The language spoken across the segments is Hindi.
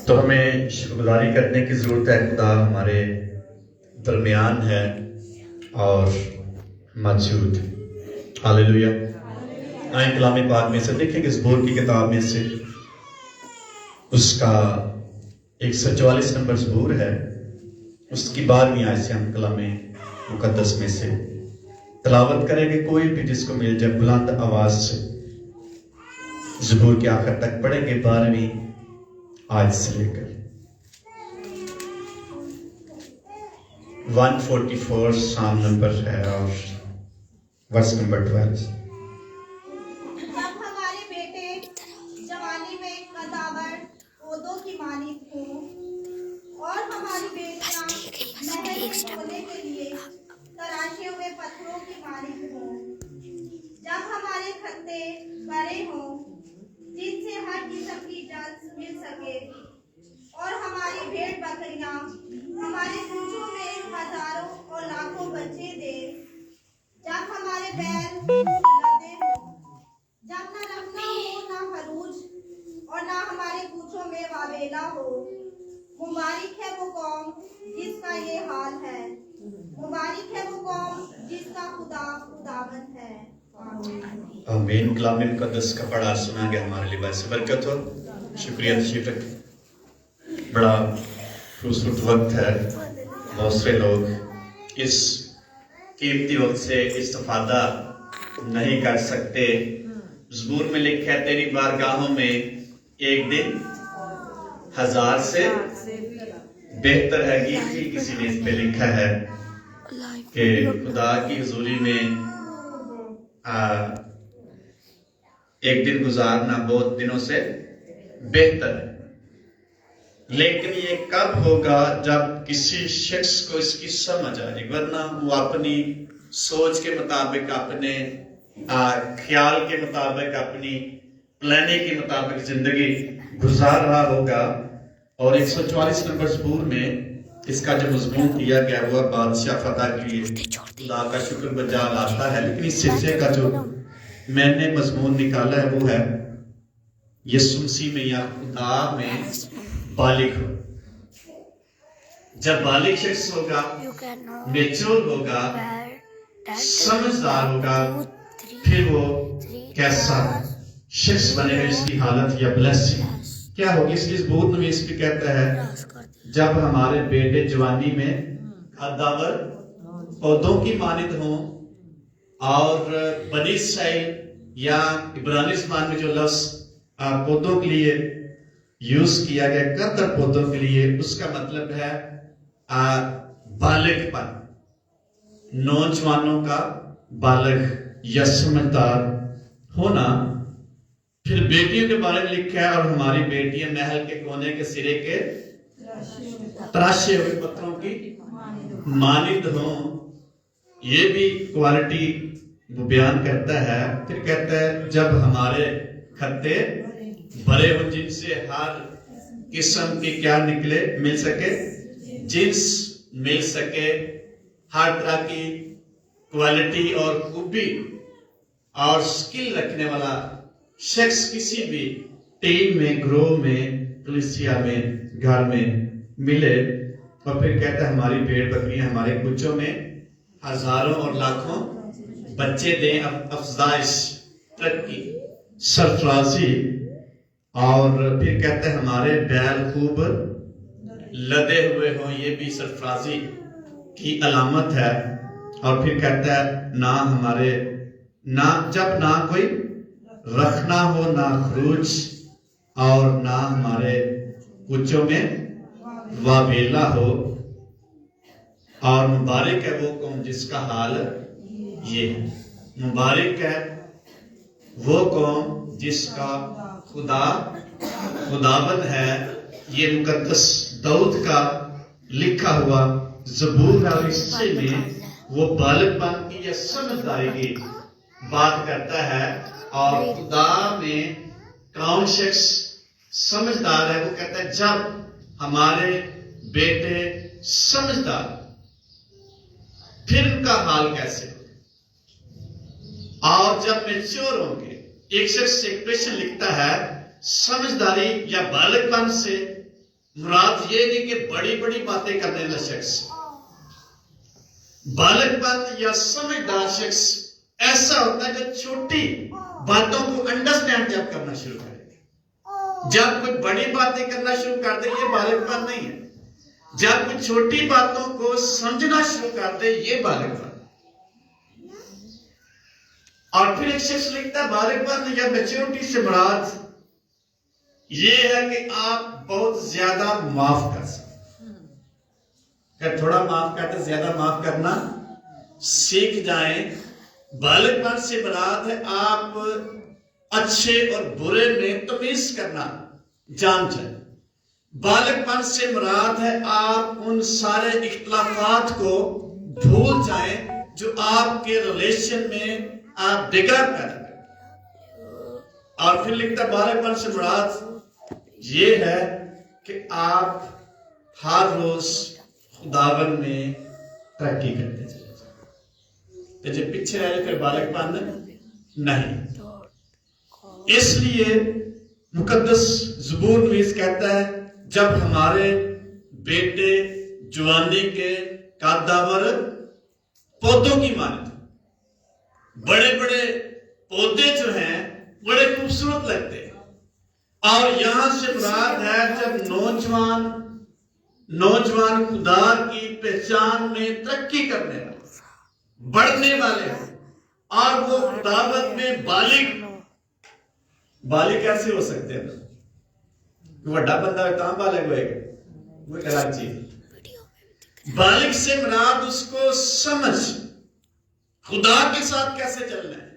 तो हमें शुक्रगुजारी करने की ज़रूरत है। खुदा हमारे दरमियान है और मौजूद। हालेलुया। आए कलाम पाक में से देखेंगे ज़बूर की किताब में से उसका 144 नंबर ज़बूर है, उसकी 12वीं आयत से हम कलाम मुकद्दस में से तलावत करेंगे। कोई भी जिसको मिल जाए बुलंद आवाज से ज़बूर के आखिर तक पढ़ेंगे। 12वीं आयत से लेकर 144 साम नंबर है और वर्स नंबर 12। जब हमारे बेटे जवानी में कदावर पौधों की मानित हो और हमारी बेटियां महल में सोने के लिए तराशे हुए पत्थरों की मानित हो, जब हमारे खत्ते बड़े हों जिनसे हर किस्म की जांच मिल सके और हमारी भेड़ बकरियां हमारे कूचों में हजारों और लाखों बच्चे दे, जब हमारे बैल लदे हो, जब न रखना हो ना खरूज और ना हमारे कूचों में वावेला हो। मुबारक है वो कौम जिसका ये हाल है, मुबारक है वो कौम जिसका खुदा खुदावंद है। आमीन। कलाम मुकद्दस का पढ़ा सुना गया हमारे लिए बायस बरकत हो। शुक्रिया तशरीफ रखें। बड़ा खूबसूरत वक्त है। बहुत से लोग इस कीमती वक्त से इस्तेफादा नहीं कर सकते। ज़बूर में लिखा है तेरी बारगाहों में एक दिन 1000 से बेहतर है। कि किसी ने इस पे लिखा है कि खुदा की हुजूरी में एक दिन गुजारना बहुत दिनों से बेहतर है। लेकिन ये कब होगा? जब किसी शख्स को इसकी समझ आ जाए, वरना वो अपनी सोच के मुताबिक, अपने ख्याल के मुताबिक, अपनी प्लानिंग के मुताबिक जिंदगी गुजार रहा होगा। और 144 नंबर ज़बूर में इसका जो मज़मून दिया गया वो बादशाह फतह के लिए खुदा का शुक्र बजा लाता है। लेकिन इस हिस्से का जो मैंने मज़मून निकाला है वो है यीशु मसीह में या खुदा में बालिग हो। जब बालिग शख्स होगा, मैच्योर होगा, समझदार होगा, फिर वो कैसा शख्स बनेगा, इसकी हालत या ब्लेसिंग क्या होगी। इसलिए ज़बूर में इस पे कहता है जब हमारे बेटे जवानी में कदावर पौधों की मानित हों। और बनी इस्राइल या इब्रानी ज़बान में जो लफ्ज़ पौधों के लिए यूज किया गया, कदर पौधों के लिए, उसका मतलब है बालिगपन, नौजवानों का बालिग या समझदार होना। फिर बेटियों के बारे में लिखा है और हमारी बेटियां महल के कोने के सिरे के तराशे हुए पत्थरों की मानित हों। ये भी क्वालिटी वो बयान करता है। फिर कहता है जब हमारे खत्ते भरे हो जिनसे हर किस्म के क्या निकले मिल सके, जिन्स मिल सके, हर तरह की क्वालिटी और खूबी और स्किल रखने वाला शख्स किसी भी टीम में, ग्रोह में, कलीसिया में, घर में मिले। और फिर कहता है हमारी भेड़ बकरियां हमारे कुचों में हजारों और लाखों बच्चे दें। अफजाइश, तरक्की, सरफराजी। और फिर कहते हैं हमारे बैल खूब लदे हुए हों, ये भी सरफराजी की अलामत है। और फिर कहता है ना हमारे जब ना कोई रखना हो, ना खरूज और ना हमारे कुचों में वावेला हो। और मुबारक है वो कौम जिसका हाल ये है। मुबारक है वो कौम जिसका खुदा खुदावंद है। ये मुकद्दस दाऊद का लिखा हुआ ज़बूर है और इससे में वो बालिगपन की या समझदारी की बात करता है। और खुदा में कौन शख्स समझदार है? वो कहता है जब हमारे बेटे समझदार, फिर उनका हाल कैसे हो? और जब मैच्योर होंगे। एक शख्स एक क्वेश्चन लिखता है समझदारी या बालिगपन से मुराद ये नहीं कि बड़ी बड़ी बातें करने वाला शख्स, बालकपन या समझदार शख्स ऐसा होता है जो छोटी बातों को अंडरस्टैंड जब करना शुरू करे। जब कोई बड़ी बातें करना शुरू कर दे ये बालकपन नहीं है, जब कोई छोटी बातों को समझना शुरू कर दे ये बालकपन। और फिर एक शख्स लिखता है बालकपन या मैच्योरिटी से मुराद ये है कि आप बहुत ज्यादा माफ कर सकते, अगर थोड़ा माफ करते ज्यादा माफ करना सीख जाएं। बालकपन से मुराद है आप अच्छे और बुरे में तमीज करना जान जाए। बालकपन से मुराद है आप उन सारे इख्तिलाफात को भूल जाएं जो आपके रिलेशन में आप बिगाड़ कर। और फिर लिखता बालकपन से मुराद ये है कि आप हर रोज खुदावन में तरक्की करते चले जाए, तो जो पीछे रह कर बालकपन नहीं। इसलिए मुकद्दस ज़बूर नवीस कहता है जब हमारे बेटे जवानी के कादावर पौधों की माने, बड़े बड़े पौधे जो हैं बड़े खूबसूरत लगते हैं। और यहां से मुराद है जब नौजवान खुदा की पहचान में तरक्की करने वाले, बढ़ने वाले हैं, और वो खुदावत में बालिग कैसे हो सकते हैं? बड़ा बंदा कहां बालिग होएगा? वो एक अलग चीज। बालिग से मुराद उसको समझ, खुदा के साथ कैसे चलना है,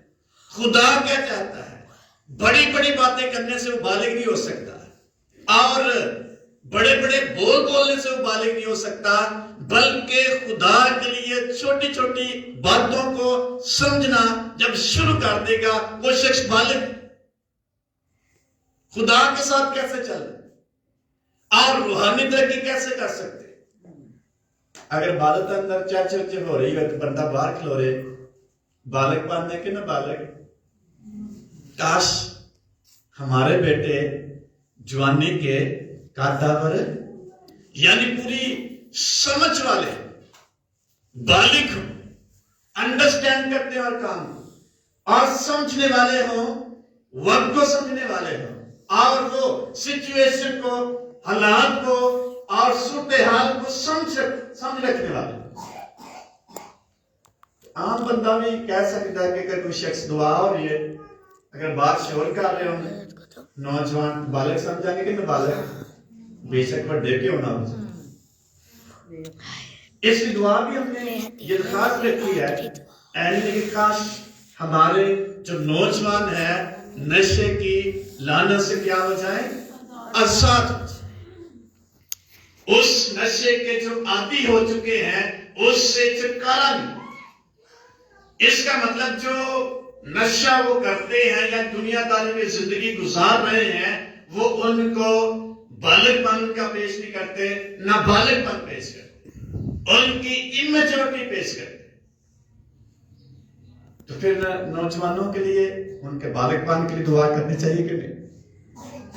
खुदा क्या चाहता है। बड़ी बड़ी बातें करने से वो बालिग नहीं हो सकता, और बड़े बड़े बोल बोलने से वो बालिग नहीं हो सकता, बल्कि खुदा के लिए छोटी छोटी बातों को समझना जब शुरू कर देगा वो शख्स बालिग। खुदा के साथ कैसे चलना और रूहानी तरक्की कैसे कर सकते? अगर बालक अंदर चर्चा हो रही है तो बंदा बाहर खिलो रहे, बालक पाने के ना बालक। काश हमारे बेटे जवानी के कादावर यानी पूरी समझ वाले बालिग हो, अंडरस्टैंड करते हैं और काम और समझने वाले हो, वक्त को समझने वाले हो, और वो सिचुएशन को, हालात को और सूरत हाल को समझ रखने वाले। आम बंदा भी कह सकता है कि अगर कोई शख्स दुआ हो रही है, अगर बात शोर कर रहे होंगे, नौजवान बालक समझाएंगे कि नाबालग, बेशक बड़े क्यों ना हो। इसकी दुआ भी हमने ये खास रखी है, ऐसे कि काश हमारे जो नौजवान है नशे की लानत से क्या हो जाए, आजाद। उस नशे के जो आदी हो चुके हैं उससे छुटकारा मिले। इसका मतलब जो नशा वो करते हैं या दुनियादारी में जिंदगी गुजार रहे हैं, वो उनको बालिगपन का पेश नहीं करते, ना बालिगपन पेश करते, उनकी इमेच्योरिटी पेश करते। तो फिर नौजवानों के लिए उनके बालिगपन के लिए दुआ करनी चाहिए कि नहीं?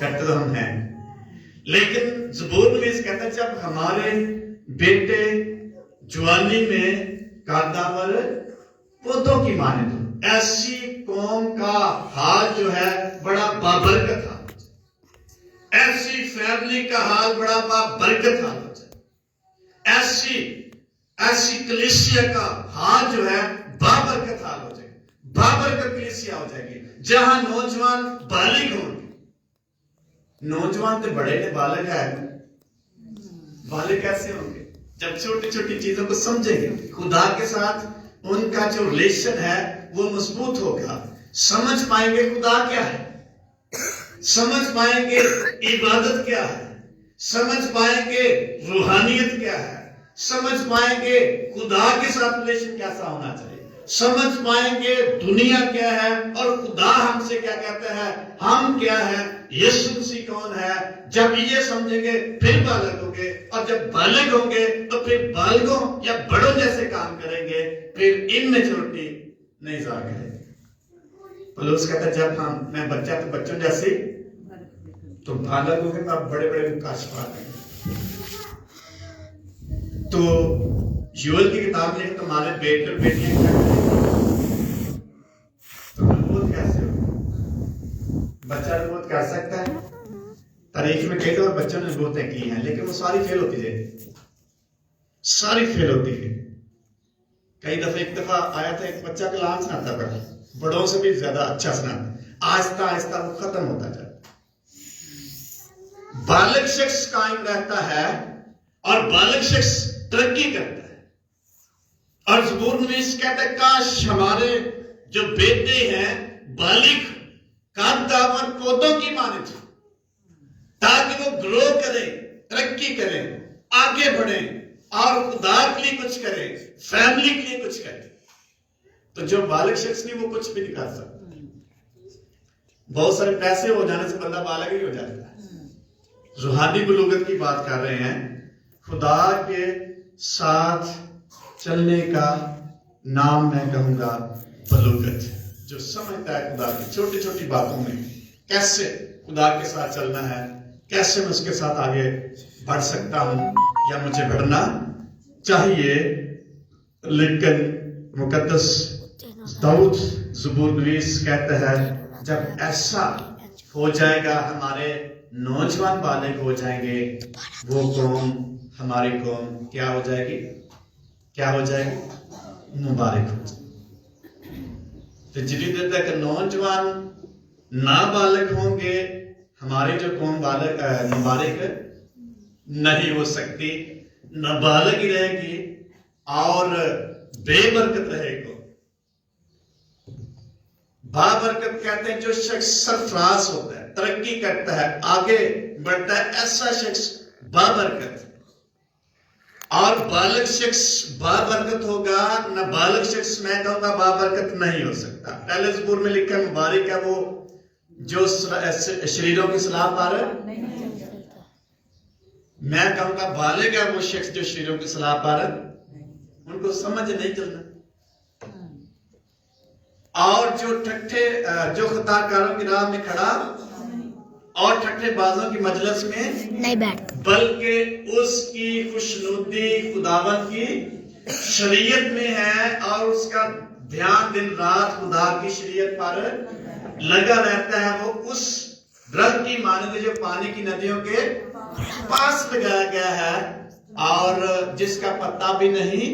करते तो हम हैं, लेकिन ज़बूर नवीस कहता है जब हमारे बेटे जवानी में कादावर पौधों की माने, तो ऐसी कौम का हाल जो है बड़ा बाबरकत हाल, ऐसी फैमिली का हाल बड़ा बाबरकत हाल हो जाए, ऐसी कलीसिया का हाल जो है बाबरकत हाल हो जाए, बाबरकत कलीसिया हो जाएगी जहां नौजवान बालिग होंगे। नौजवान तो बड़े ने, बालिग है, बालिग कैसे होंगे? जब छोटी छोटी चीजों को समझेंगे, खुदा के साथ उनका जो रिलेशन है वो मजबूत होगा, समझ पाएंगे खुदा क्या है, समझ पाएंगे इबादत क्या है, समझ पाएंगे रूहानियत क्या है, समझ पाएंगे खुदा के साथ रिलेशन कैसा होना चाहिए, समझ पाएंगे दुनिया क्या है और खुदा हमसे क्या कहता है, हम क्या है, यीशु मसीह कौन है। जब ये समझेंगे फिर बालक होंगे, और जब बालक होंगे तो फिर बालकों या बड़ों जैसे काम करेंगे, फिर इनमेच्योरिटी नहीं जा करेंगे। पौलुस कहता है जब मैं बच्चा तो बच्चों जैसे, तो बालक होंगे तो आप बड़े बड़े मुकाश पाएंगे। तो यूएल की किताब में तुम्हारे बेटे और बेटियां क्या करेंगे? तो नबूवत कैसे हो? बच्चा नबूवत कर सकता है? तारीख में कई और बच्चों ने नबूवतें की हैं, लेकिन वो सारी फेल होती है, सारी फेल होती है। कई दफे, एक दफा आया था एक बच्चा कलाम सुनाता था, बड़ों से भी ज्यादा अच्छा सुनाता, आहिस्ता आहिस्ता वो खत्म होता जाता। बालक शख्स कायम रहता है और बालक शख्स तरक्की करता है। और ज़बूर नवीस कहता है काश हमारे जो बेटे हैं बालिग कादावर पौधों की मानित हो, ताकि वो ग्रो करें, तरक्की करें, आगे बढ़ें और खुदा के लिए कुछ करें, फैमिली के लिए कुछ करें। तो जो बालिग शख्स नहीं वो कुछ भी नहीं कर सकता। बहुत सारे पैसे हो जाने से बंदा बालिग ही हो जाता है। रूहानी बलूगत की बात कर रहे हैं, खुदा के साथ चलने का नाम मैं कहूंगा बलूगत। जो समझता है खुदा की छोटी छोटी बातों में कैसे खुदा के साथ चलना है, कैसे मैं उसके साथ आगे बढ़ सकता हूं या मुझे बढ़ना चाहिए। लेकिन मुकद्दस दाऊद ज़बूर नवीस कहता है जब ऐसा हो जाएगा, हमारे नौजवान बालिग हो जाएंगे, वो कौम, हमारी कौम क्या हो जाएगी? क्या हो जाएगी? मुबारक हो जाएगी। तो जितनी देर तक नौजवान नाबालिग होंगे, हमारी जो कौम मुबारक नहीं हो सकती, नाबालिग ही रहेगी और बेबरकत रहेगी। बाबरकत कहते हैं जो शख्स सरफराज होता है, तरक्की करता है, आगे बढ़ता है, ऐसा शख्स बाबरकत। और बालक शख्स बाबरकत होगा, नाबालिग शख्स मैं कहूंगा बाबरकत नहीं हो सकता। पहले ज़बूर में लिखा है मुबारक है वो जो शरीरों की सलाह पर, मैं कहूंगा बालिग है वो शख्स जो शरीरों की सलाह पर उनको समझ नहीं चलना। और जो ठट्ठे जो खताकारों की राह में खड़ा और ठट्ठे बाजों की मजलिस में नहीं बैठ, बल्कि उसकी खुशनुदी खुदावंद की शरीयत में है और उसका ध्यान दिन रात खुदा की शरीयत पर लगा रहता है। वो उस दरख्त की मानद जो पानी की नदियों के पास लगाया गया है और जिसका पत्ता भी नहीं,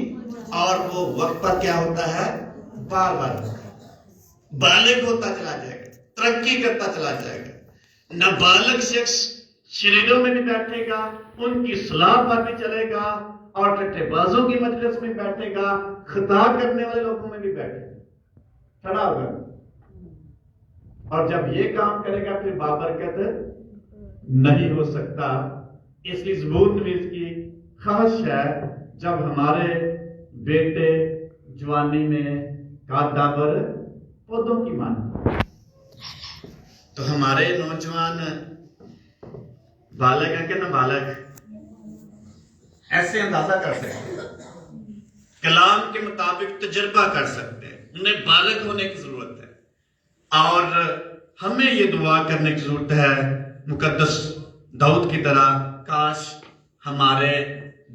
और वो वक्त पर क्या होता है? बार बार बालिग होता चला जाएगा, तरक्की करता चला जाएगा। नाबालिग शख्स शरीरों में भी बैठेगा, उनकी सलाह पर भी चलेगा और ठट्ठेबाजों की मजलिस में बैठेगा, खता करने वाले लोगों में भी बैठेगा, खड़ा होगा। और जब ये काम करेगा फिर बाबरकत नहीं हो सकता। इसलिए ज़बूर नवीस की ख्वाहिश है जब हमारे बेटे जवानी में कादावर पौधों की माने, तो हमारे नौजवान बालक है कि नाबालग, ऐसे अंदाजा कर सकते हैं, कलाम के मुताबिक तजुर्बा कर सकते हैं। उन्हें बालक होने की जरूरत है और हमें ये दुआ करने की जरूरत है मुकद्दस दाऊद की तरह, काश हमारे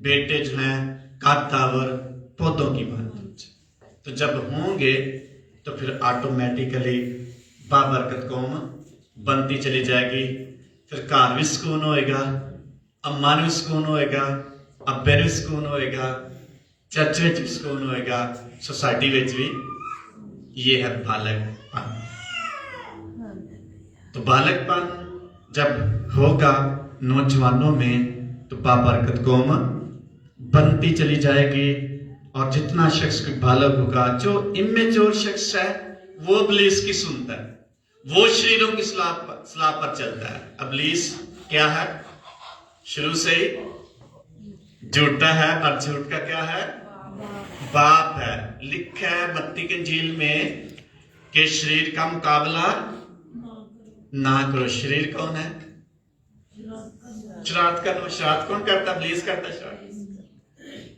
बेटे जो हैं कादावर पौधों की माने। तो जब होंगे तो फिर ऑटोमेटिकली बाबरकत कौम बनती चली जाएगी। फिर घर भी सुकून होएगा, अम्मा भी सुकून होएगा, अब्बे भी सुकून होएगा, चर्च में भी सुकून होएगा, सोसाइटी में भी। ये है बालकपन। तो बालकपन जब होगा नौजवानों में तो बाबरकत कौम बनती चली जाएगी। और जितना शख्स बालक होगा, जो इमेच्योर शख्स है वो इब्लीस की सुनता है, वो शरीरों की सलाह पर चलता है। इब्लीस क्या है? शुरू से ही झूठा है और झूठ का क्या है? बाप है। लिखा है मत्ती की इंजील में कि शरीर का मुकाबला ना करो। शरीर कौन है? शरारत करना। शरारत कौन करता? इब्लीस करता है शरारत।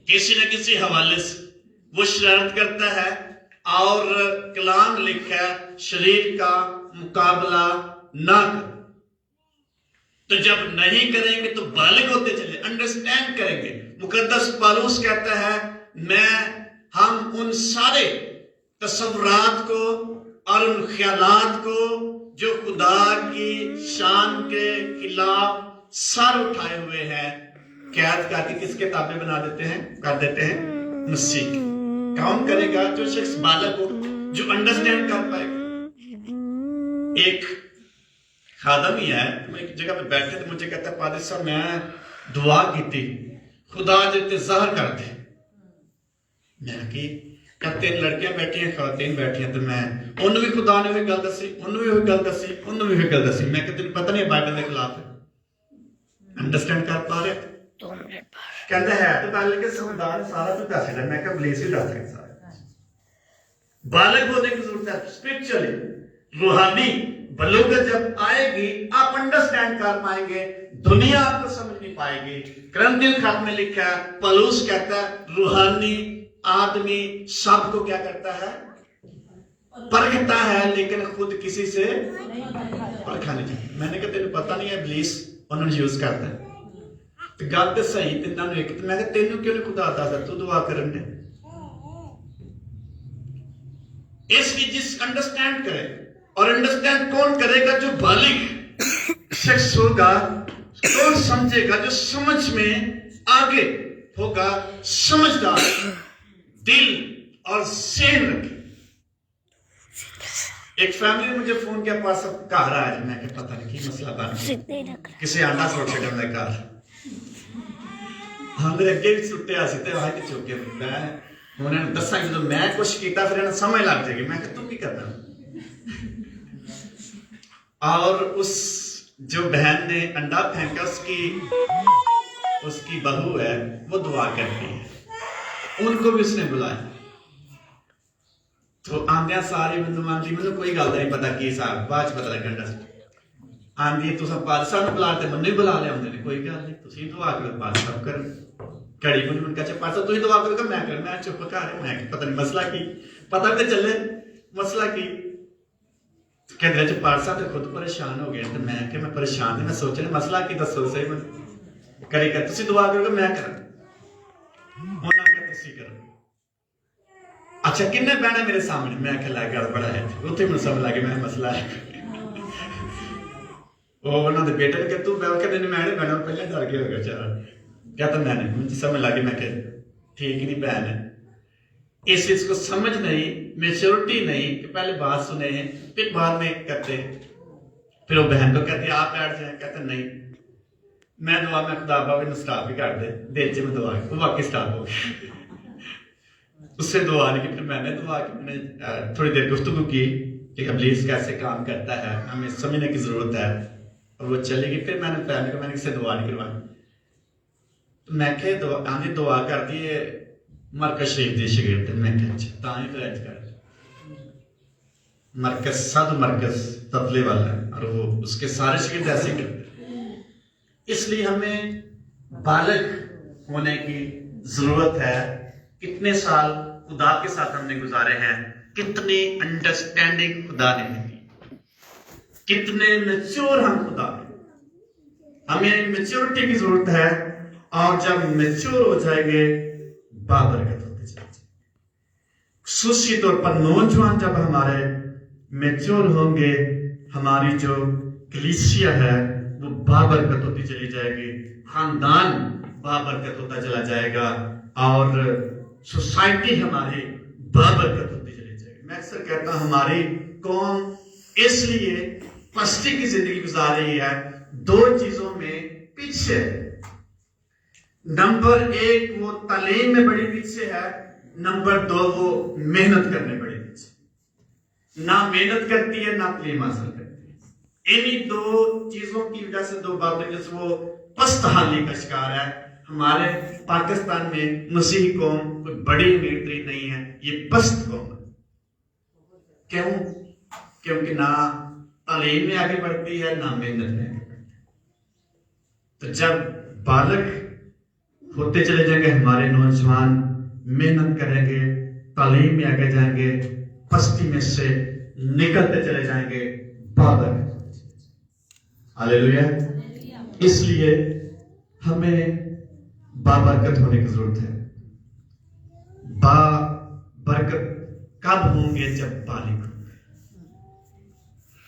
किसी न किसी हवाले से वो शरारत करता है। और कलाम लिखा है शरीर का मुकाबला ना करो। तो जब नहीं करेंगे तो बालिग होते चले, अंडरस्टैंड करेंगे। मुकद्दस पौलुस कहता है हम उन सारे तस्वुरात को और उन ख्यालात को जो खुदा की शान के खिलाफ सर उठाए हुए हैं, कैद करके किसके ताबे बना देते हैं, कर देते हैं, मसीह। कौन करेगा? जो शख्स बालक हो, जो अंडरस्टैंड कर पाएगा। एक खादम ही है, मैं एक जगह पे बैठे थे, मुझे कहता है पादरी साहब मैं दुआ की थी खुदा जितने ज़हर कर दे। मैं कि तीन लड़कियां बैठी हैं, खातन बैठी हैं, तो मैं उन्होंने भी खुदा ने भी गल दसी, उन्होंने भी गल दसी, उन्होंने भी गल दसी। मैं तेन पता नहीं बाइबल के खिलाफ है। अंडरस्टैंड कर पा रहे? कहता है तो गल कि खुदा ने सारा कुछ दस दिया। मैं बलीस भी दस सकता सारा। बालक होने की जरूरत है, स्पिरिचुअली, रूहानी बलूगत जब आएगी आप अंडरस्टैंड कर पाएंगे, दुनिया आपको समझ नहीं पाएगी। करंथियों खत में लिखा है, पौलुस कहता है रूहानी आदमी सबको क्या करता है, परखता है, लेकिन खुद किसी से परखा नहीं जाता। मैंने कहा तेन पता नहीं है इब्लीस उन्होंने यूज करता है। तो गल तो सही तिना एक, तो मैं तेन क्यों नहीं खुदा दसदा, तू दुआ करन दे। इसलिए जिस अंडरस्टैंड करे, और अंडरस्टैंड कौन करेगा? जो बालिग शख्स होगा, कौन समझेगा? जो समझ में आगे होगा, समझदार, दिल और सेहन रखे। एक फैमिली ने मुझे फोन किया, पास घर आया। मैं क्या पता नहीं कि मसला बन गया, किसी आंडा सुट छड़न का घर। हाँ मेरे अगे भी सुट्टे आसी ते वहां के चौके मैं उन्होंने दसा जो मैं कुछ किया, फिर इन्हें समझ लग जाएगी। मैं तू की करना। और उस जो बहन ने अंडा फेंका, उसकी बहू है, वो दुआ करती है, उनको भी उसने बुलाया। तो आंदिया सारी मैंने कोई गल नहीं पता की साहब, बाद पता लगा आंदी तुम पाद साहब बुला ते मन्नू भी बुला लिया ने, कोई गल नहीं तुम दुआ करो, पाद साहब कर घड़ी को मैं कहा पाद साहब तुम दुआ करो, मैं कर, मैं चुप कर, मैं पता नहीं मसला की, पता तो चले मसला की। कहते पाद साहब तो खुद परेशान हो गए। तो मैं परेशान मैं सोच रहा मसला की दसो सही, मैं करी कर तुम दुआ करोगे, मैं कर, करो। अच्छा किन्ने बहना मेरे सामने, मैं क्या गल बड़ा है, उत्थे मैं समझ लगे मैं मसला है। उन्होंने बेटे ने कहा तू कहते मैं बहना पहले डर गया होगा बेचारा, कहता मैंने मुझे समझ लगी। मैं कह ठीक नहीं बहन है, इस चीज को समझ नहीं, मेच्योरिटी नहीं कि पहले बात सुने फिर बाद में करते। फिर वो बहन को कहती आप बैठ जाए, कहते नहीं मैं दुआ में खुदा बाबा स्टाफ भी कर दे, दिल च में दुआ, वो वाकई स्टाफ हो गया। उससे दुआ नहीं की, फिर मैंने दुआ की, मैंने थोड़ी देर गुफ्तगू की कि इब्लीस कैसे काम करता है, हमें समझने की जरूरत है, और वो चली गई। फिर मैंने फैमिली को मैंने किसी दुआ नहीं करवाई। तो मैं आंधी दुआ कर दी है मरकज शरीफ की शगिर्द, मैं ही फिर कर मरकज साधु मरकज तबले वाला है, और वो उसके सारे शगिर्द ऐसे करते। इसलिए हमें बालक होने की जरूरत है। कितने साल खुदा के साथ हमने गुजारे हैं, कितनी अंडरस्टैंडिंग खुदा ने दी, कितने मैच्योर हम खुदा में। हमें मैच्योरिटी की जरूरत है, और जब मैच्योर हो जाएंगे बाबरकत होते जाएंगे। खुसूसी तौर पर नौजवान जब हमारे मैच्योर होंगे, हमारी जो कलीसिया है वो बाबरकत होती चली जाएगी, खानदान बाबरकत होता चला जाएगा, और सोसाइटी हमारी बाबरकत होती चली जाएगी। मैं अक्सर कहता हूं हमारी कौम इसलिए पस्ती की जिंदगी गुजार रही है, दो चीजों में पीछे। नंबर एक वो तालीम में बड़ी पीछे है, नंबर दो वो मेहनत करने बड़ी पीछे। ना मेहनत करती है ना तालीम हासिल करती है। इन्हीं दो चीजों की वजह से दो बातें, जैसे वो पस्त हाली का शिकार है। हमारे पाकिस्तान में मसीही कौम कोई बड़ी अमीर तरीन नहीं है, ये पस्त कौम है। क्यों? क्योंकि ना तालीम में आगे बढ़ती है ना मेहनत में आगे बढ़ती है। तो जब बालक होते चले जाएंगे हमारे नौजवान, मेहनत करेंगे, तालीम में आगे जाएंगे, पस्ती में से निकलते चले जाएंगे बालक। हालेलुया। इसलिए हमें बाबरकत होने की जरूरत है। बाबरकत कब होंगे? जब बालिग होंगे।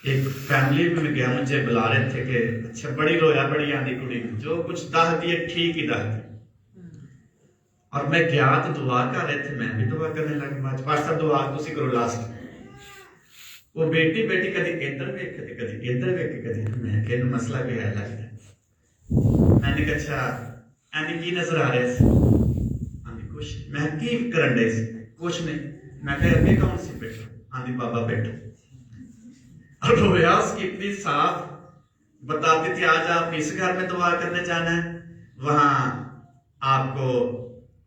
एक फैमिली में गया, मुझे बुला रहे थे कि अच्छा बड़ी रोया बड़ी आंधी कुड़ी, जो कुछ दह दिए ठीक ही दह दिए। और मैं गया तो दुआ कर रहे थे, मैं भी दुआ करने लग गया। पास्टर दुआ तुसी करो लास्ट। वो बेटी कदी इधर वेख कदी इधर वेख कदी, मैं कि मसला भी है लगता। मैंने कहा अच्छा एनी की नजर आ रहे थे? आंधी कुछ मैं की करन दे कुछ नहीं। मैं कहा अभी कौन सी बेटा? आंधी बाबा बेटा। और रोया उसकी इतनी साफ बताती थी, आज आप इस घर में दुआ करने जाना है, वहां आपको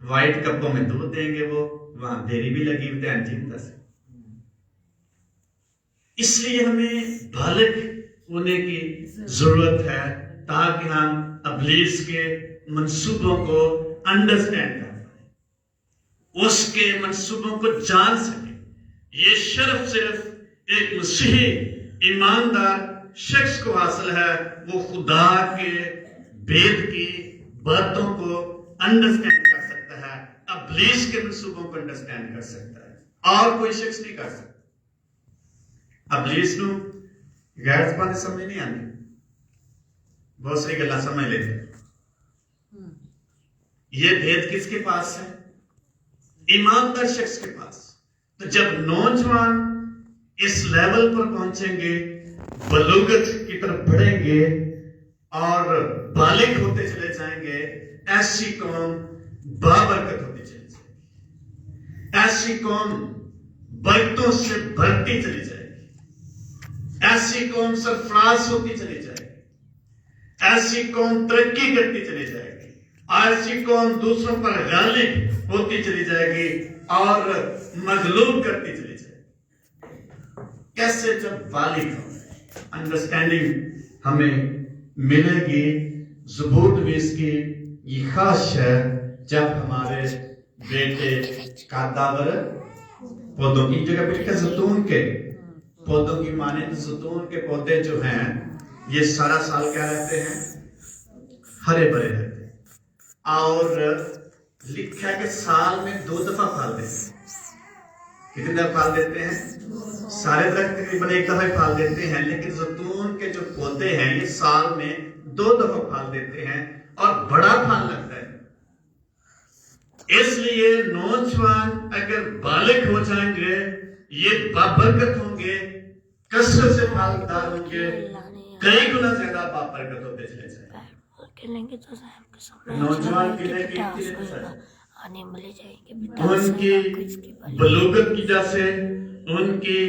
व्हाइट कपों में दूध देंगे, वो वहां देरी भी लगी हुई थी चिंता से। इसलिए हमें बालिग होने की जरूरत है ताकि हम इब्लीस के मंसूबों को अंडरस्टैंड कर पाए, उसके मंसूबों को जान सके। ये सिर्फ एक मसीही ईमानदार शख्स को हासिल है, वो खुदा के भेद की बातों को अंडरस्टैंड कर सकता है, इब्लीस के मंसूबों को अंडरस्टैंड कर सकता है, और कोई शख्स नहीं कर सकता। इब्लीस नूं गैर ज़बानी समझ नहीं आती, बहुत सारी गल्लां समझ लेते। ये भेद किसके पास है? ईमानदार शख्स के पास। तो जब नौजवान इस लेवल पर पहुंचेंगे, बलूगत की तरफ बढ़ेंगे और बालिग होते चले जाएंगे, ऐसी कौम बाबरकत होती चली जाएगी, ऐसी कौम बरकतों से भरती चली जाएगी, ऐसी कौम सरफराज होती चली जाएगी, ऐसी कौम तरक्की करती चली जाएगी, ऐसी कौम दूसरों पर गालिब होती चली जाएगी और मगलूब करती चली जाएगी। कैसे? जब बालिग अंडरस्टैंडिंग हमें मिलेगी। ज़बूर नवीस की ये खास है, जब हमारे बेटे कादावर पौधों की जगह पे लिखा जैतून के पौधों की माने, जैतून के पौधे जो हैं ये सारा साल क्या रहते हैं? हरे भरे रहते हैं। और लिखा है कि साल में 2 दफा फल देते हैं। कितने दफा फल देते हैं? सारे दरख्त तकरीबन 1 दफा फल देते हैं, लेकिन जैतून के जो पौधे हैं ये साल में 2 दफा फल देते हैं और बड़ा फल लगता है। इसलिए नौजवान अगर बालिग हो जाएंगे, ये बाबरकत होंगे, कसरत से फलदार होंगे, कई गुना ज्यादा बाबरकत होते चले जाएंगे। नौजवान कितने उनकी बलूगत की वजह से, उनकी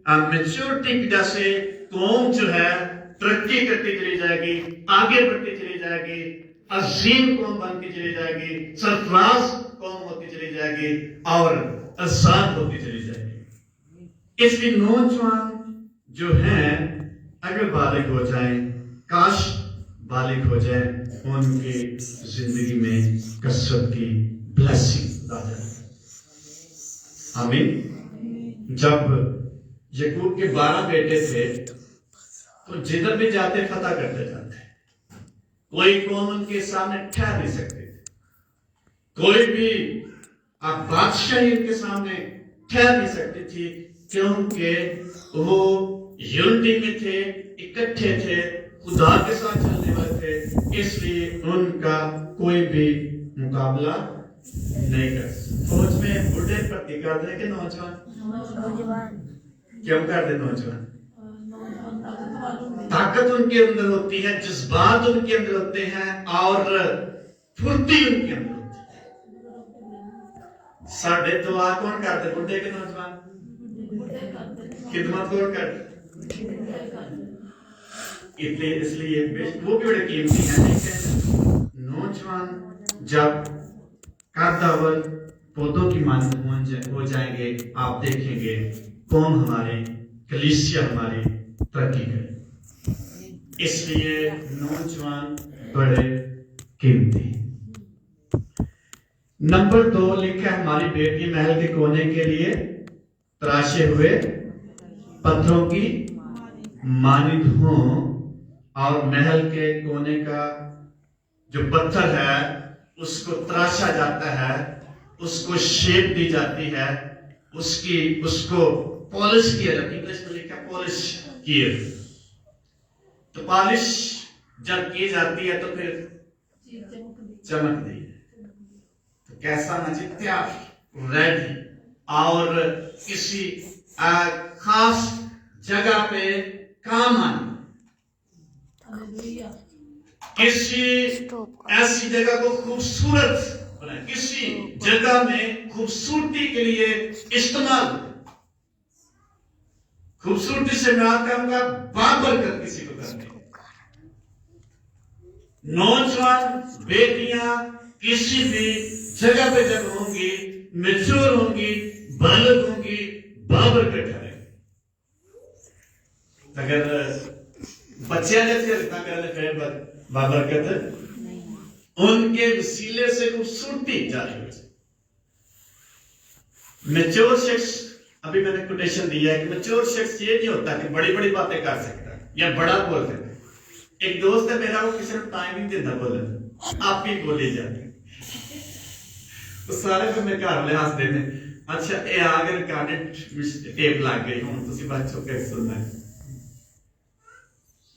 मैच्योरिटी की वजह से कौम जो है तरक्की करती चली जाएगी, आगे बढ़ती चली जाएगी, अजीम कौम बनती चली जाएगी, सरफराज कौम होती चली जाएगी और आजाद होती चली जाएगी। इसलिए नौजवान जो हैं अगर बालिग हो जाएं, काश बालिग हो जाए, उनकी जिंदगी में कसरत की ब्लेसिंग आ जाए। आमीन। जब याकूब के 12 बेटे थे तो जिधर भी जाते फतह करते जाते, कोई कौम उनके सामने ठहर नहीं सकते थे, कोई भी बादशाही उनके सामने ठहर नहीं सकती थी, क्योंकि वो यूनिटी में थे, इकट्ठे थे, खुदा के साथ चलने वाले थे। इसलिए उनका कोई भी मुकाबला नहीं कर सकता। फौज में बुढ़े भर्ती कर दे कि नौजवान क्यों कर दे? नौजवान ताकत उनके अंदर होती है, जज्बात उनके अंदर होते हैं और फुर्ती उनके अंदर होती है। साढ़े दुआ कौन करते? बुढ़े के नौजवान? खिदमत कौन करते? इसलिए वो भी बड़े कीमती हैं। लेकिन नौजवान जब कादावर पौधों की मानद हो जाएंगे, आप देखेंगे कौम हमारी, कलीसिया हमारी तरक्की करे। इसलिए नौजवान बड़े कीमती। नंबर 2 लिखा है, हमारी बेटी महल के कोने के लिए तराशे हुए पत्थरों की मानिंद हों और महल के कोने का जो पत्थर है उसको तराशा जाता है, उसको शेप दी जाती है, उसको पॉलिश किया जाता है। इंग्लिश में लिखा पॉलिश किए। तो पॉलिश जब की जाती है तो फिर चमकती है। तो कैसा नचित्या रेडी और किसी खास जगह पे काम आनी, किसी ऐसी जगह को खूबसूरत बनाए, किसी जगह में खूबसूरती के लिए इस्तेमाल। खूबसूरती से मैं कहूंगा बाबरकत किसी को करनी। नौजवान बेटियां किसी भी जगह पे जब होंगी, मैच्योर होंगी, बालक होंगी, बाबरकत है। अगर बच्चे फिर बाबरकत उनके वसीले से खूबसूरती जारी हो। मैच्योर शख्स, अभी मैंने कोटेशन दिया है कि मैच्योर शख्स ये नहीं होता कि बड़ी बड़ी बातें कर सकता है या बड़ा बोल सकता है। एक दोस्त है मेरा, वो किसी ने टाइम नहीं देता, बोले आप ही बोली जाती तो सारे फिर मेरे घर वाले हंस देने, अच्छा ये आगे रिकॉर्डेड टेप लग गई हूं तुसी बच्चों के सुनना है।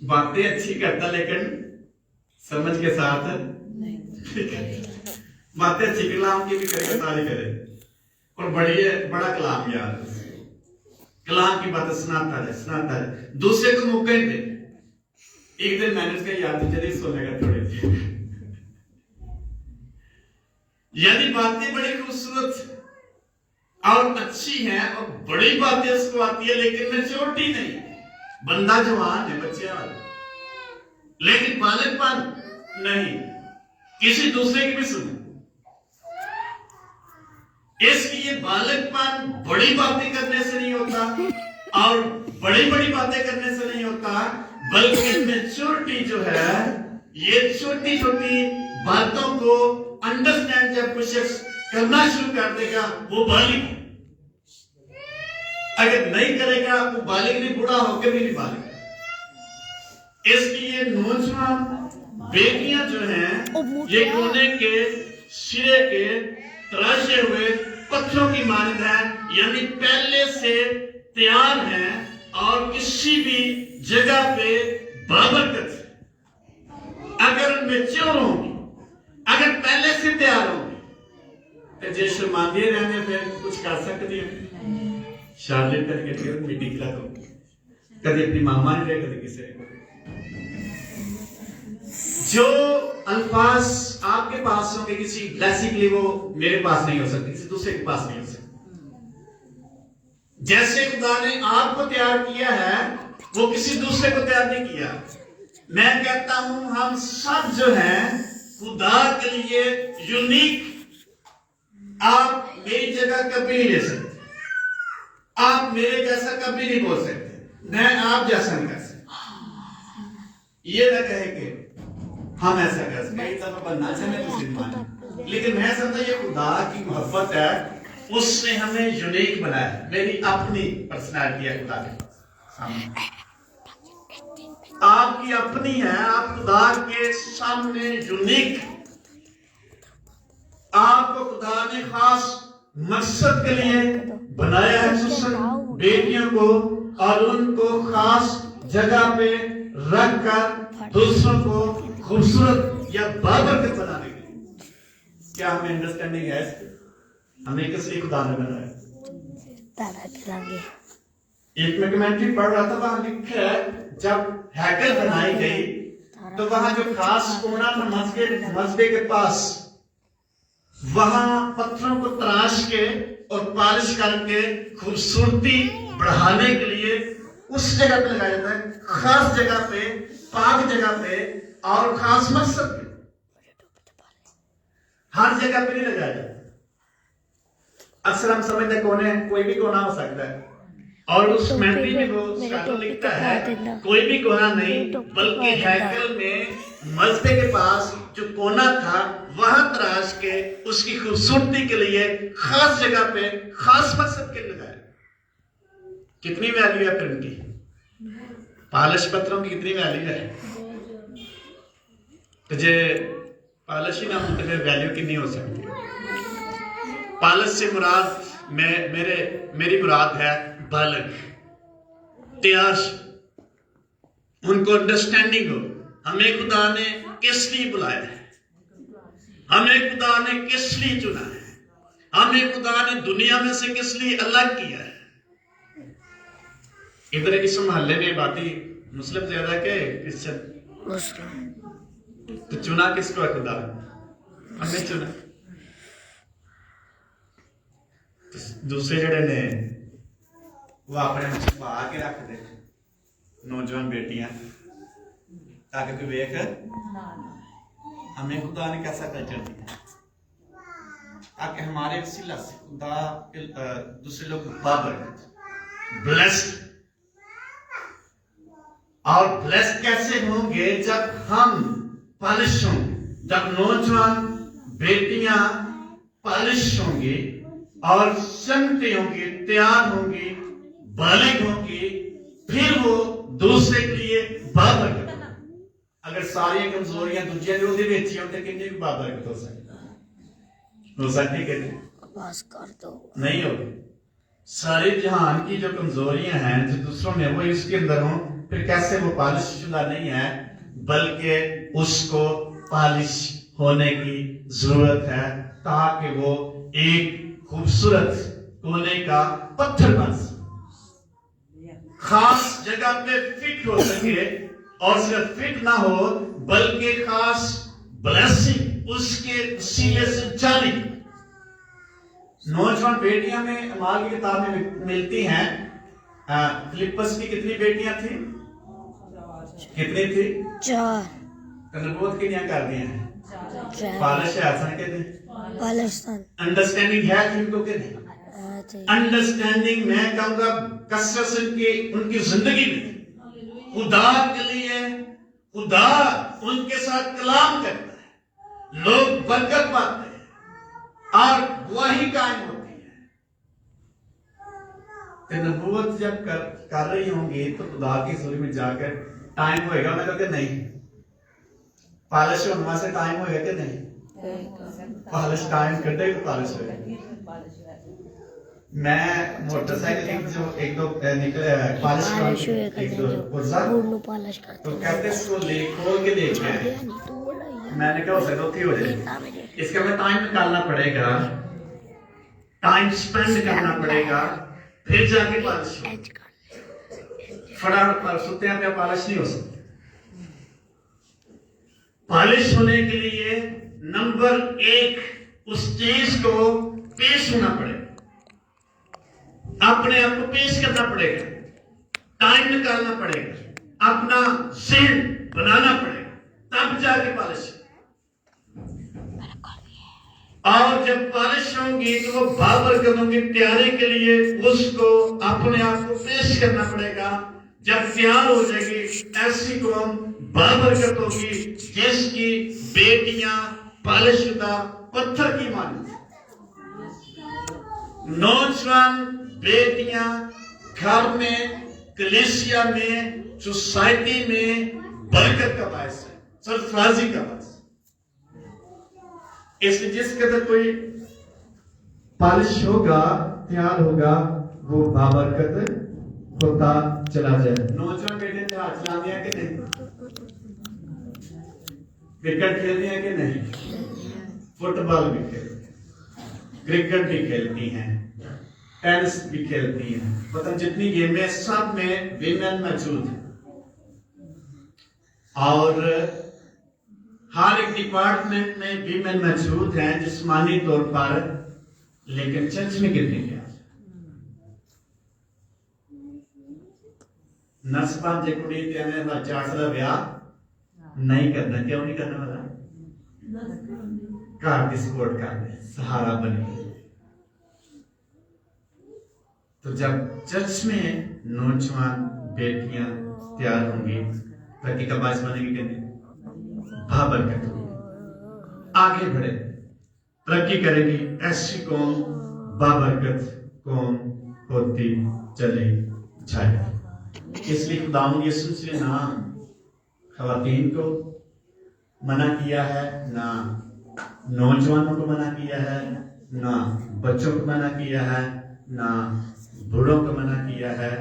बातें अच्छी करता लेकिन समझ के साथ बातें अच्छी कलाम की भी करेगा, सारी करे और बड़ा कलाम यार, कलाम की बातें सुनाता है, दूसरे को मौके दे। एक दिन मैंने उसका याद जल्दी सुनेगा थोड़ी सी, यदि बातें बड़ी खूबसूरत और अच्छी हैं और बड़ी बातें उसको आती है लेकिन मैच्योरिटी नहीं, बंदा जवान है, बच्चे वाला, लेकिन बालकपन नहीं, किसी दूसरे की भी सुने। इसलिए बालकपन बड़ी बातें करने से नहीं होता और बड़ी बड़ी बातें करने से नहीं होता, बल्कि मैच्योरिटी जो है ये छोटी छोटी बातों को अंडरस्टैंड जब कुछ शख्स करना शुरू कर देगा वो बालिग, अगर नहीं करेगा वो बालिग नहीं, बूढ़ा होकर भी नहीं बालिग। इसलिए नौजवान बेटियां जो हैं ये कोने के सिरे के तराशे हुए पत्थरों की मानद है, यानी पहले से तैयार हैं और किसी भी जगह पे बाबरकत अगर मैच्योर होंगी, अगर पहले से तैयार होंगी तो जे शर्मांदे रहने फिर कुछ कर सकती है। शार्लेट करके मीटिंग करा दो, कभी अपनी मामा ने रहे, कभी किसी ने। जो अल्फाज आपके पास होंगे किसी ब्लेसिंग के लिए, वो मेरे पास नहीं हो सकते, किसी दूसरे के पास नहीं हो सकते। जैसे खुदा ने आपको तैयार किया है वो किसी दूसरे को तैयार नहीं किया। मैं कहता हूं हम सब जो हैं खुदा के लिए यूनिक। आप मेरी जगह कभी नहीं ले सकते, आप मेरे जैसा कभी नहीं बोल सकते, मैं आप जैसा नहीं कर सकता। ये ना कहे कि हम ऐसा कर सकते, बनना चाहिए, लेकिन मैं समझता ये खुदा की मोहब्बत है, उसने हमें यूनिक बनाया। मेरी अपनी पर्सनालिटी है खुदा के सामने, आपकी अपनी है, आप खुदा के सामने यूनिक। आपको खुदा ने खास मकसद के लिए बनाया है, बेटियों को, और उनको खास जगह पे रखकर दूसरों को खूबसूरत या बाबरकत बनाने के लिए। क्या हमें अंडरस्टैंडिंग है इसकी? हमें किस लिए खुदा ने बनाया? एक मैं कमेंट्री पढ़ रहा था, वहां लिखा है जब हैकल बनाई गई तो वहां जो खास कोना था मस्जिद के पास, वहां पत्थरों को तराश के और पॉलिश करके खूबसूरती बढ़ाने के लिए उस जगह पे लगाया जाता है, खास जगह पे, पाक जगह पे और खास मकसद पे। हर जगह पे नहीं लगाया जाता। अक्सर हम समझते कोने, कोई भी कोना हो सकता है, और उस कमेंट्री में वो स्कॉलर लिखता है कोई भी कोना नहीं, बल्कि हैकल में मस्जिद के पास जो कोना था वहां तराश के उसकी खूबसूरती के लिए खास जगह पे खास मकसद के लिए लगाया। कितनी वैल्यू है फिल्म की? पॉलिश पत्थरों की कितनी वैल्यू है? तो जे पालिश ही ना होते फिर वैल्यू कितनी हो सकती है। पालिश से मुराद मेरी मुराद है बालक, तैयार, उनको अंडरस्टैंडिंग हो हमें खुदा ने किस लिए बुलाया है, हमें खुदा ने किस लिए चुना है, हमें खुदा ने दुनिया में से किस लिए अलग किया है। इधर इस मोहल्ले में बाती मुस्लिम ज्यादा के क्रिश्चियन मुस्लिम, तो चुना किसको है खुदा, हमें चुना। तो दूसरे जड़े ने वो अपने छुपा के रख दे नौजवान बेटियां, ताकि कोई वेख हमें खुदा ने कैसा कल्चर दिया, ताकि हमारे वसीला से खुदा दूसरे लोग बाबरकत ब्लेस्ड। और ब्लेस्ड कैसे होंगे, जब हम पालिश होंगे, जब नौजवान बेटियां पालिश होंगी और संगति होंगी, तैयार होंगी, बालिग होंगी, फिर वो दूसरे के लिए बाबरकत। अगर सारी कमजोरियां दूसरे होते कितनी भी बाबरकत हो सकती कि बस कर दो नहीं होगी। सारे जहान की जो कमजोरियां हैं जो दूसरों में वो इसके अंदर हो, फिर कैसे वो पालिश शुदा नहीं है, बल्कि उसको पालिश होने की जरूरत है ताकि वो एक खूबसूरत कोने का पत्थर बन सके, खास जगह पे फिट हो सके, और सिर्फ फिट ना हो बल्कि खास ब्लेसिंग उसके वसीले से जाने। नौजवान बेटियां में अमाल की किताब में मिलती हैं। फिलिप्पस की कितनी बेटियां थी, कितनी थी, 4। नबूवत कितनी कर दी हैं, 4। पालिश है हसन के थे, अंडरस्टैंडिंग है जिनको के नहीं, अंडरस्टैंडिंग मैं कहूंगा कसरत की उनकी जिंदगी में खुदा के लिए, खुदा उनके साथ कलाम करता है, लोग बरकत पाते हैं और वही कायम होती है। तो नबूवत जब कर रही होंगी तो खुदा की सूरी में जाकर टाइम होएगा, मैं कहते नहीं पालिश होने से टाइम होएगा कि नहीं, पालिश टाइम कर देगा, पालिश होएगा। मैं मोटरसाइकिल जो एक दो निकले पालिश एक दो तो कहते इसको ले खोल के देख रहे हैं, मैंने कहा हो सकता हो जाए, इसका मैं टाइम निकालना पड़ेगा, टाइम स्पेंड करना पड़ेगा, फिर जाके पालिश फटाफट पर सुते हैं पालिश नहीं हो सकती। पालिश होने के लिए नंबर 1 उस चीज को पेश होना पड़ेगा, अपने आप को पेश करना पड़ेगा, टाइम निकालना पड़ेगा, अपना ज़हन बनाना पड़ेगा, तब जाके पालिश। और जब पालिश होंगी तो वो बाबरकत होंगी, तैयारी के लिए उसको अपने आप को पेश करना पड़ेगा। जब तैयार हो जाएगी ऐसी कौम बाबरकत होगी जिसकी बेटियां पालिशुदा पत्थर की मानी। नौजवान बेटियां घर में, कलीसिया में, सोसाइटी में बरकत का बायस है, सरफराजी का बायस। इसलिए जिस कदर कोई पालिश होगा, तैयार होगा, वो बाबरकत होता चला जाए। नौजवान बेटे ने हाथ चला दिया कि नहीं, क्रिकेट खेलती है कि नहीं, फुटबॉल भी खेलती है, क्रिकेट भी खेलती हैं, टेनिस भी खेलती हैं, मतलब जितनी गेमें सब में विमेन मौजूद है। और हर एक डिपार्टमेंट में विमेन मौजूद हैं जिस्मानी तौर पर, लेकिन चर्च में कितनी क्या नर्स बन जे कुड़ी कहने वाला 4 साल ब्याह नहीं करना, क्यों नहीं करना वाला, घर की सपोर्ट करने सहारा बने। तो जब चर्च में नौजवान बेटियां तैयार होंगी, तरक्की का बायस बनेगी कि नहीं, बाबरकत होगी, आगे बढ़े, तरक्की करेगी, ऐसी कौम बाबरकत कौम होती चली जाएगी। इसलिए खुदावंद यीशु के नाम खवातीन को मना किया है, ना नौजवानों को मना किया है, ना बच्चों को मना किया है, ना बूढ़ों को मना किया है।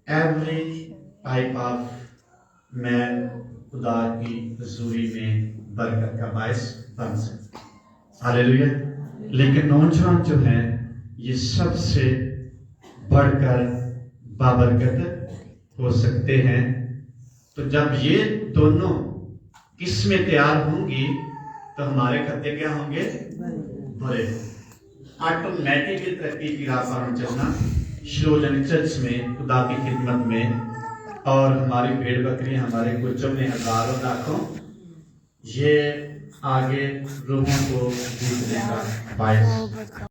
एवरी टाइप ऑफ मैन खुदा की हजूरी में बरकत का बायस बन सकते। हालेलुया। लेकिन नौजवान जो हैं ये सबसे बढ़कर बाबरकत हो सकते हैं। तो जब ये दोनों किस्में तैयार होंगी तो हमारे खत्ते क्या होंगे? भरे। ऑटोमेटिकली तरक्की की राह पर हम चलना शुरू हो जाएंगे चर्च में, खुदा की खिदमत में, और हमारी भेड़ बकरी हमारे कुचों में हजारों लाखों, ये आगे रूहों को जीतने का बायस